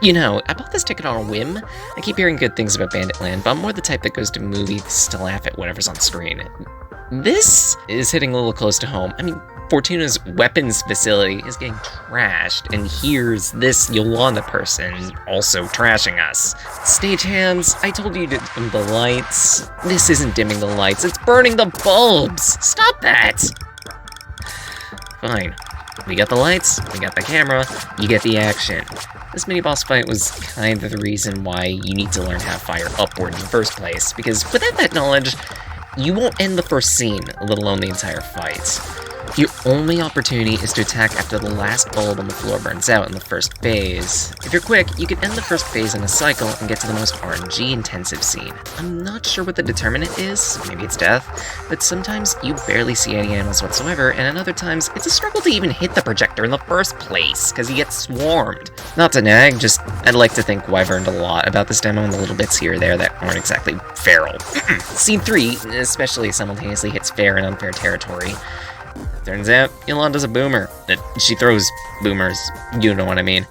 You know, I bought this ticket on a whim. I keep hearing good things about Bandit Land, but I'm more the type that goes to movies to laugh at whatever's on screen. This is hitting a little close to home. I mean, Fortuna's weapons facility is getting trashed, and here's this Yolanda person also trashing us. Stagehands, I told you to dim the lights. This isn't dimming the lights, it's burning the bulbs! Stop that! Fine. We got the lights, we got the camera, you get the action. This mini-boss fight was kind of the reason why you need to learn how to fire upward in the first place, because without that knowledge, you won't end the first scene, let alone the entire fight. Your only opportunity is to attack after the last bulb on the floor burns out in the first phase. If you're quick, you can end the first phase in a cycle and get to the most RNG-intensive scene. I'm not sure what the determinant is, maybe it's death, but sometimes you barely see any animals whatsoever, and at other times, it's a struggle to even hit the projector in the first place, because you get swarmed. Not to nag, just I'd like to think I've learned a lot about this demo and the little bits here or there that aren't exactly feral. Scene 3, especially simultaneously hits fair and unfair territory. Turns out, Yolanda's a boomer. She throws boomers, you know what I mean.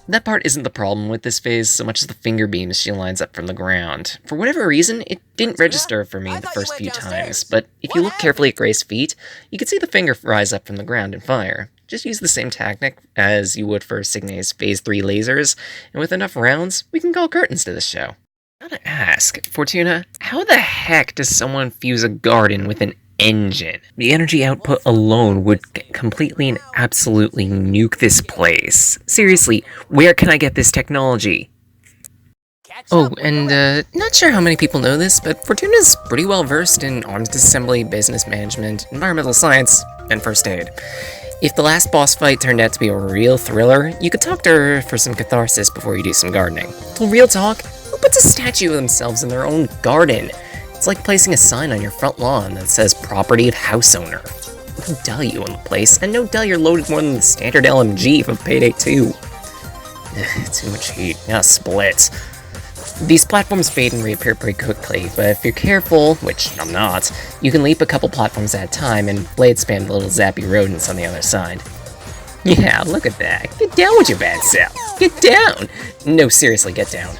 That part isn't the problem with this phase so much as the finger beams she lines up from the ground. For whatever reason, it didn't register for me the first few times, but if you look carefully at Gray's feet, you can see the finger rise up from the ground and fire. Just use the same tactic as you would for Signe's Phase 3 lasers, and with enough rounds, we can call curtains to this show. I gotta ask, Fortuna, how the heck does someone fuse a garden with an engine? The energy output alone would completely and absolutely nuke this place. Seriously, where can I get this technology? Oh, and not sure how many people know this, but Fortuna's pretty well versed in arms disassembly, business management, environmental science, and first aid. If the last boss fight turned out to be a real thriller, you could talk to her for some catharsis before you do some gardening. Well, real talk, who puts a statue of themselves in their own garden? It's like placing a sign on your front lawn that says property of house owner. No duh you own the place, and no duh you're loaded more than the standard LMG from Payday 2. Too much heat, now split. These platforms fade and reappear pretty quickly, but if you're careful, which I'm not, you can leap a couple platforms at a time and blade spam the little zappy rodents on the other side. Yeah, look at that. Get down with your bad self. Get down! No, seriously, get down.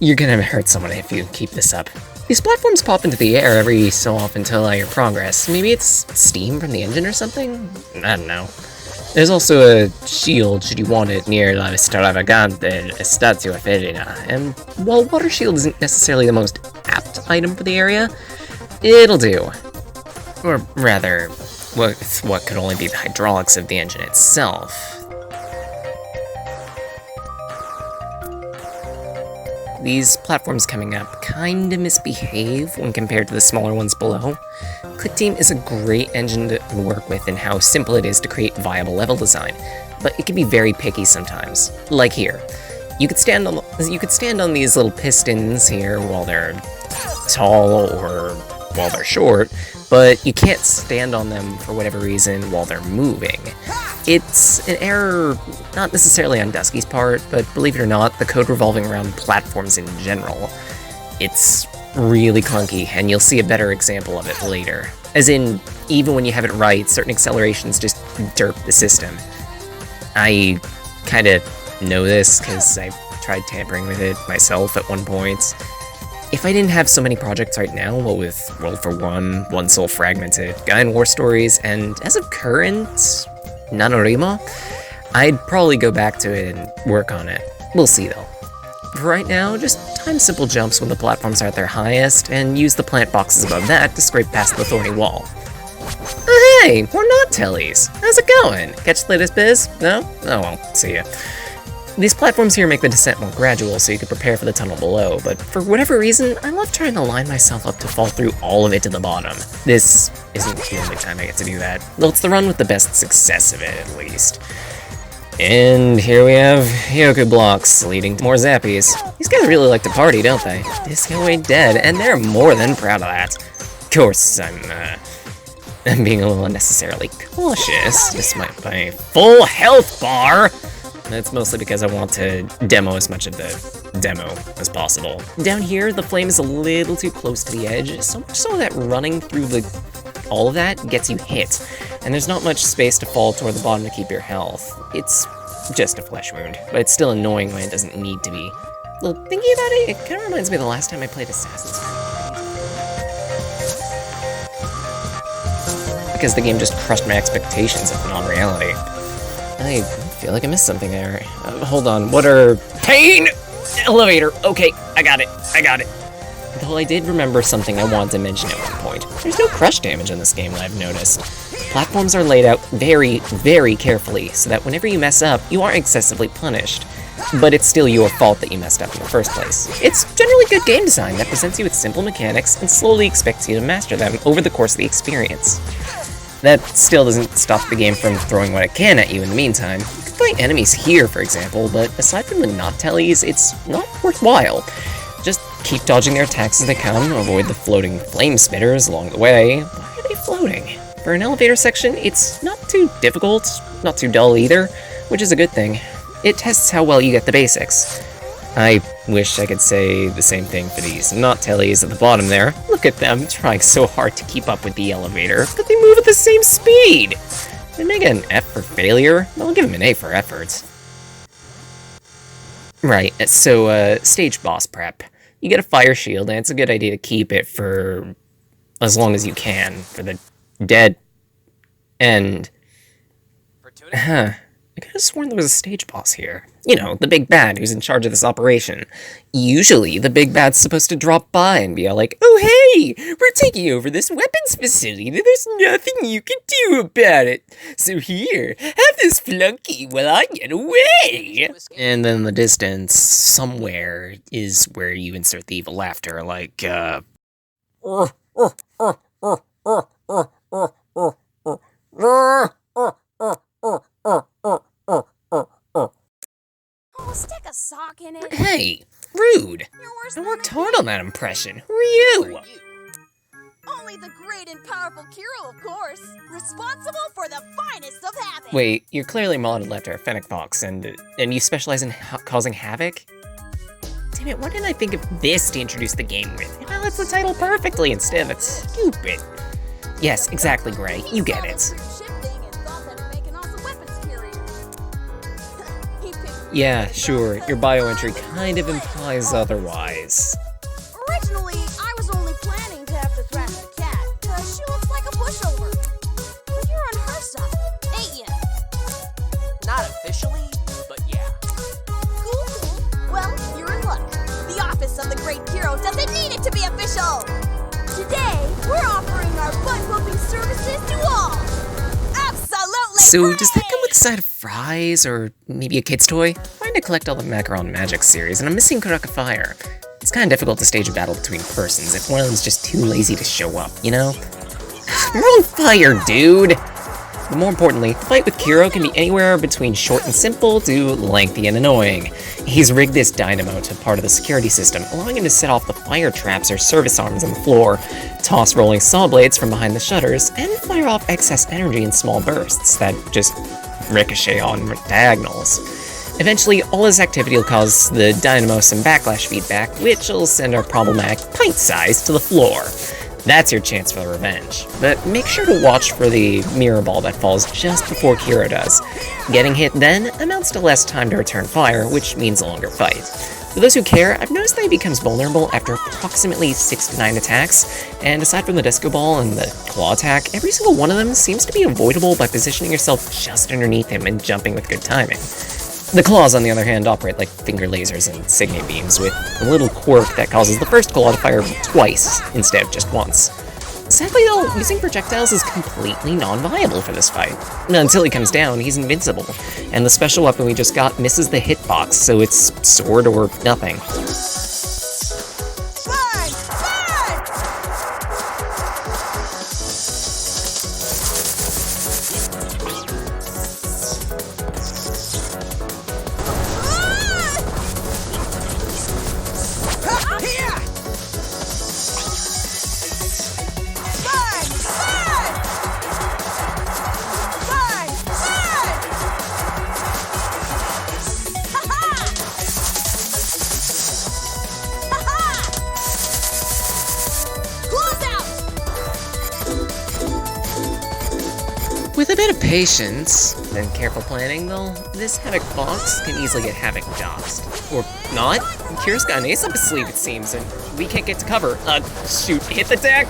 You're gonna hurt someone if you keep this up. These platforms pop into the air every so often to allow your progress. Maybe it's steam from the engine or something? I don't know. There's also a shield should you want it near La Stravagante Statue Ferina, and while water shield isn't necessarily the most apt item for the area, it'll do. Or rather, what could only be the hydraulics of the engine itself. These platforms coming up kinda misbehave when compared to the smaller ones below. Click Team is a great engine to work with in how simple it is to create viable level design, but it can be very picky sometimes. Like here. You could stand on these little pistons here while they're tall or while they're short, but you can't stand on them for whatever reason while they're moving. It's an error, not necessarily on Dusky's part, but believe it or not, the code revolving around platforms in general. It's really clunky, and you'll see a better example of it later. As in, even when you have it right, certain accelerations just derp the system. I kinda know this, because I've tried tampering with it myself at one point. If I didn't have so many projects right now, what with World for One Soul Fragmented, Guy and War Stories, and as of current, Nanorima, I'd probably go back to it and work on it. We'll see though. For right now, just time simple jumps when the platforms are at their highest, and use the plant boxes above that to scrape past the thorny wall. Oh hey, we're not tellies. How's it going? Catch the latest biz? No? Oh well, see ya. These platforms here make the descent more gradual so you can prepare for the tunnel below, but for whatever reason, I love trying to line myself up to fall through all of it to the bottom. This isn't the only time I get to do that, though it's the run with the best success of it, at least. And here we have Hyoku blocks leading to more zappies. These guys really like to party, don't they? Disco ain't dead, and they're more than proud of that. Of course, I'm being a little unnecessarily cautious. This might be a full health bar. That's mostly because I want to demo as much of the demo as possible. Down here, the flame is a little too close to the edge, so much so that running through all of that gets you hit, and there's not much space to fall toward the bottom to keep your health. It's just a flesh wound, but it's still annoying when it doesn't need to be. Well, thinking about it, it kind of reminds me of the last time I played Assassin's Creed. Because the game just crushed my expectations of non-reality. I feel like I missed something there. Hold on, what are... Pain! Elevator! Okay, I got it. Though I did remember something I wanted to mention at one point. There's no crush damage in this game that I've noticed. Platforms are laid out very, very carefully, so that whenever you mess up, you aren't excessively punished. But it's still your fault that you messed up in the first place. It's generally good game design that presents you with simple mechanics and slowly expects you to master them over the course of the experience. That still doesn't stop the game from throwing what it can at you in the meantime. You can fight enemies here, for example, but aside from the not-tellies, it's not worthwhile. Just keep dodging their attacks as they come, avoid the floating flame spitters along the way. Why are they floating? For an elevator section, it's not too difficult, not too dull either, which is a good thing. It tests how well you get the basics. I wish I could say the same thing for these not-tellies at the bottom there. Look at them, trying so hard to keep up with the elevator, but they move at the same speed! Did I get an F for failure? I'll give him an A for effort. Right, so, stage boss prep. You get a fire shield, and it's a good idea to keep it for as long as you can, for the dead end. I could have sworn there was a stage boss here. You know, the big bad who's in charge of this operation. Usually, the big bad's supposed to drop by and be all like, "Oh hey, we're taking over this weapons facility, and there's nothing you can do about it. So here, have this flunky while I get away." And then in the distance, somewhere, is where you insert the evil laughter, like, Oh, stick a sock in it. Hey, rude. I worked hard on that impression. Who are you? Only the great and powerful Kiiro, of course. Responsible for the finest of havoc. Wait, you're clearly modeled after a Havoc Fox, and you specialize in causing havoc? Damn it, why didn't I think of this to introduce the game with? It highlights the title perfectly instead of it's stupid. Yes, exactly, Gray. You get it. Yeah, sure, your bio entry kind of implies otherwise. Originally, I was only planning to have to thrash the cat, because she looks like a pushover. But you're on her side, ain't ya? Not officially, but yeah. Cool. Well, you're in luck. The office of the great Kiiro doesn't need it to be official. Today, we're offering our butt-whooping services to all. Absolutely. So, does that come with a side of fries, or maybe a kid's toy? I'm trying to collect all the Macaron Magic series, and I'm missing Kuraka Fire. It's kind of difficult to stage a battle between persons if one of them's just too lazy to show up, you know? We're on fire, dude! But more importantly, the fight with Kiiro can be anywhere between short and simple to lengthy and annoying. He's rigged this dynamo to part of the security system, allowing him to set off the fire traps or service arms on the floor, toss rolling saw blades from behind the shutters, and fire off excess energy in small bursts that just ricochet on diagonals. Eventually, all his activity will cause the dynamo some backlash feedback, which will send our problematic pint size to the floor. That's your chance for revenge. But make sure to watch for the mirror ball that falls just before Kiiro does. Getting hit then amounts to less time to return fire, which means a longer fight. For those who care, I've noticed that he becomes vulnerable after approximately 6 to 9 attacks, and aside from the disco ball and the claw attack, every single one of them seems to be avoidable by positioning yourself just underneath him and jumping with good timing. The claws, on the other hand, operate like finger lasers and Signe beams, with a little quirk that causes the first claw to fire twice instead of just once. Sadly though, using projectiles is completely non-viable for this fight. Until he comes down, he's invincible, and the special weapon we just got misses the hitbox, so it's sword or nothing. With a bit of patience, With careful planning, though, this Havoc Fox can easily get Havoc doxed. Or not. Kiiro's got an ace up his sleeve, it seems, and we can't get to cover. Shoot, hit the deck!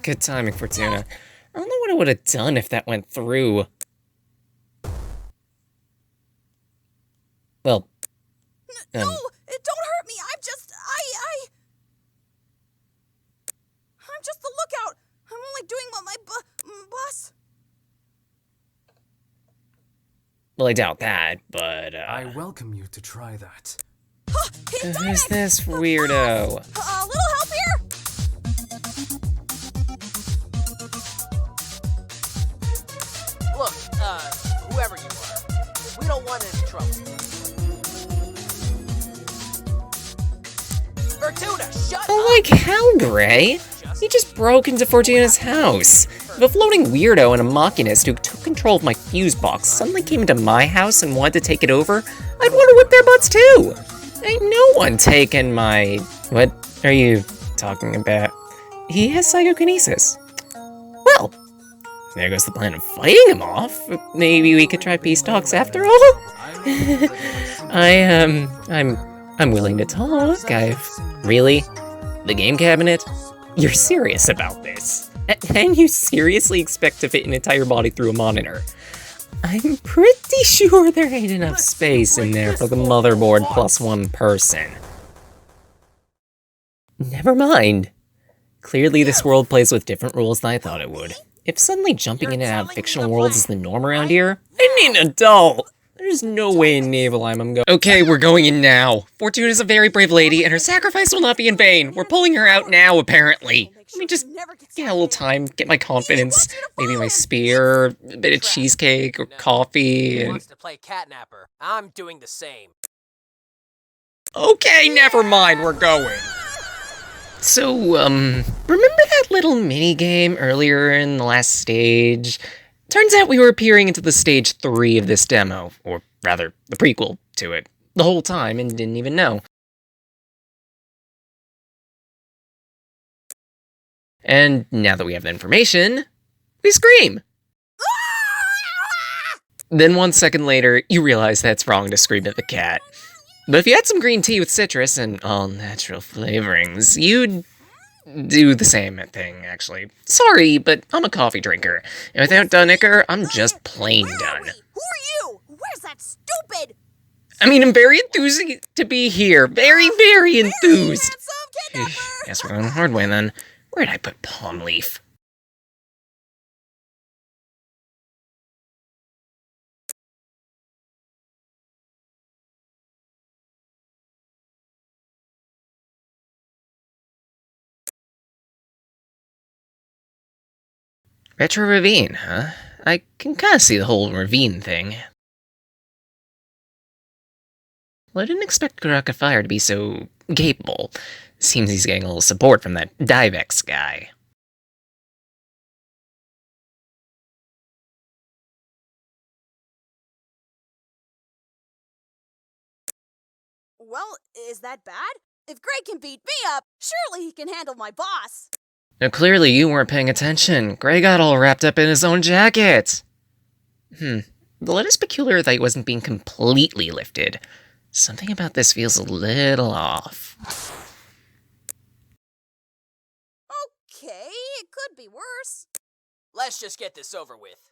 Good timing, Fortuna. I don't know what I would have done if that went through. Well, No, don't hurt me. I'm just the lookout. I'm only doing what my boss. well, I doubt that, but, I welcome you to try that. who's this weirdo? A little help here? Look, whoever you are, we don't want any trouble. Fortuna, shut up! Oh, like how, Gray? He just broke into Fortuna's house. If a floating weirdo and a machinist who took control of my fuse box suddenly came into my house and wanted to take it over, I'd want to whip their butts too. Ain't no one taking my... What are you talking about? He has psychokinesis. Well, there goes the plan of fighting him off. Maybe we could try peace talks after all? I'm willing to talk. Really? The game cabinet? You're serious about this? And you seriously expect to fit an entire body through a monitor? I'm pretty sure there ain't enough space in there for the motherboard plus one person. Never mind. Clearly this world plays with different rules than I thought it would. If suddenly jumping in and out of fictional worlds is the norm around here, I need an adult! There's no way in Nibelheim I'm going. Okay, we're going in now. Fortuna is a very brave lady, and her sacrifice will not be in vain. We're pulling her out now, apparently. Let me just get a little time, get my confidence. Maybe my spear, a bit of cheesecake, or coffee, He and... wants to play catnapper. I'm doing the same. Okay, never mind, we're going. So, remember that little mini-game earlier in the last stage? Turns out we were peering into the stage 3 of this demo, or rather, the prequel to it, the whole time and didn't even know. And now that we have the information, we scream! Then 1 second later, you realize that's wrong to scream at the cat. But if you had some green tea with citrus and all natural flavorings, you'd do the same thing, actually. Sorry, but I'm a coffee drinker. And without Dunnicker, I'm just plain Where are done. we? Who are you? Where's that stupid? I mean, I'm very enthused to be here. Very, very enthused. Handsome kidnapper. Guess we're going the hard way then. Where'd I put Palm Leaf? Retro Ravine, huh? I can kinda see the whole ravine thing. Well, I didn't expect Kuraka Fire to be so capable. Seems he's getting a little support from that Divex guy. Well, is that bad? If Greg can beat me up, surely he can handle my boss. Now, clearly you weren't paying attention. Gray got all wrapped up in his own jacket. The let is peculiar that he wasn't being completely lifted. Something about this feels a little off. Okay, it could be worse. Let's just get this over with.